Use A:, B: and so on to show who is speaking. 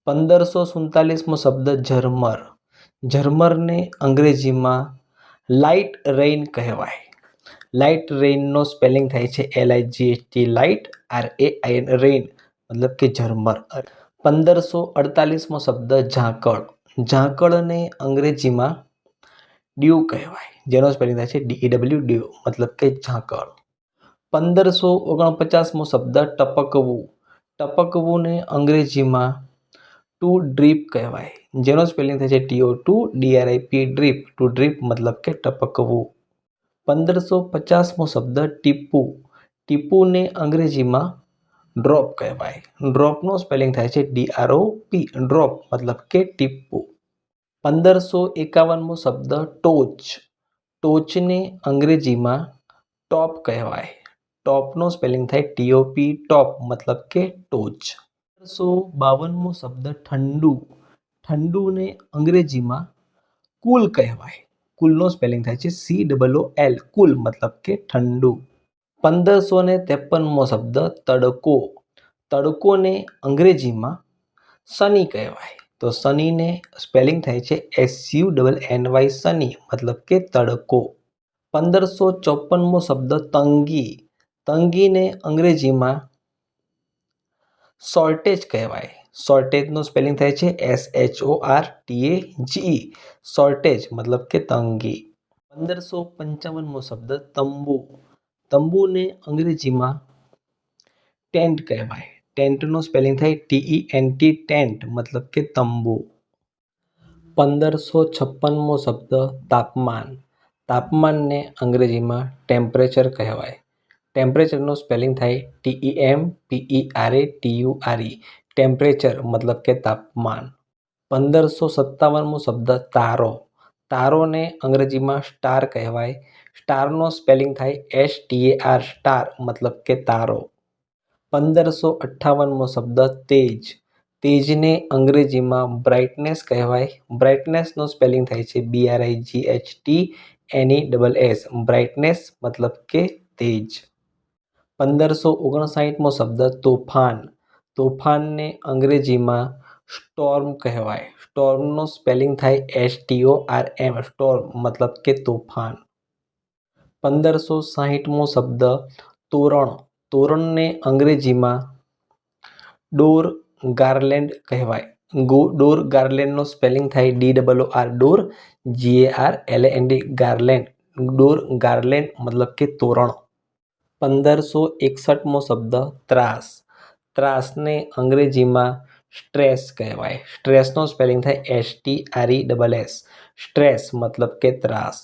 A: 1547મો શબ્દ ઝરમર. ઝરમરને અંગ્રેજીમાં લાઇટ રેઇન કહેવાય. લાઇટ રેઇનનો સ્પેલિંગ થાય છે LIGHT લાઇટ, RAIN રેઇન મતલબ કે ઝરમર. 1548મો શબ્દ ઝાકળ. ઝાકળને અંગ્રેજીમાં ડ્યુ કહેવાય, જેનો સ્પેલિંગ થાય છે DEW ડ્યુ મતલબ કે ઝાકળ. 1549મો શબ્દ ટપકવું. ટપકવુંને અંગ્રેજીમાં ટુ ડ્રીપ કહેવાય, જેનો સ્પેલિંગ થાય છે TO2DRIP ડ્રીપ, ટુ ડ્રીપ મતલબ કે ટપકવું. 1550મો શબ્દ ટીપું. ટીપુને અંગ્રેજીમાં ડ્રોપ કહેવાય. ડ્રોપનો સ્પેલિંગ થાય છે DROP ડ્રોપ મતલબ કે ટીપું. 1551મો શબ્દ ટોચ. ટોચને અંગ્રેજીમાં ટોપ કહેવાય. ટોપનો સ્પેલિંગ થાય TOP ટોપ મતલબ કે ટોચ. 1552મો શબ્દ ઠંડુ. ઠંડુને અંગ્રેજીમાં કુલ કહેવાય. કુલનો સ્પેલિંગ થાય છે COOL કુલ મતલબ કે ઠંડુ. 1553મો શબ્દ તડકો. તડકોને અંગ્રેજીમાં સની કહેવાય. તો સનીને સ્પેલિંગ થાય છે SUNNY સની મતલબ કે તડકો. 1554મો શબ્દ તંગી. તંગીને અંગ્રેજીમાં શોર્ટેજ કહેવાય. શોર્ટેજનો સ્પેલિંગ થાય છે SHORTAGE શોર્ટેજ મતલબ કે તંગી. 1555મો શબ્દ તંબુ. તંબુને અંગ્રેજીમાં ટેન્ટ કહેવાય. ટેન્ટનો સ્પેલિંગ થાય TENT ટેન્ટ મતલબ કે તંબુ. 1556મો શબ્દ તાપમાન. તાપમાનને અંગ્રેજીમાં ટેમ્પરેચર કહેવાય. ટેમ્પરેચરનો સ્પેલિંગ થાય TEMPERATURE ટેમ્પરેચર મતલબ કે તાપમાન. 1557મો શબ્દ તારો. તારોને અંગ્રેજીમાં સ્ટાર કહેવાય. સ્ટારનો સ્પેલિંગ થાય STAR સ્ટાર મતલબ કે તારો. 1558મો શબ્દ તેજ. તેજને અંગ્રેજીમાં બ્રાઇટનેસ કહેવાય. બ્રાઇટનેસનો સ્પેલિંગ થાય છે BRIGHTNESS બ્રાઇટનેસ મતલબ કે તેજ. 1559મો શબ્દ તોફાન. તોફાનને અંગ્રેજીમાં સ્ટોર્મ કહેવાય. સ્ટોર્મનો સ્પેલિંગ થાય STORM સ્ટોર્મ મતલબ કે તોફાન. 1560મો શબ્દ તોરણ. તોરણને અંગ્રેજીમાં ડોર ગાર્લેન્ડ કહેવાય. ડોર ગાર્લેન્ડનો સ્પેલિંગ થાય DOOR ડોર GARLAND ગાર્લેન્ડ ડોર ગાર્લેન્ડ મતલબ કે તોરણ. 1561મો શબ્દ ત્રાસ. ત્રાસને અંગ્રેજીમાં સ્ટ્રેસ કહેવાય. સ્ટ્રેસનો સ્પેલિંગ થાય STRESS સ્ટ્રેસ મતલબ કે ત્રાસ.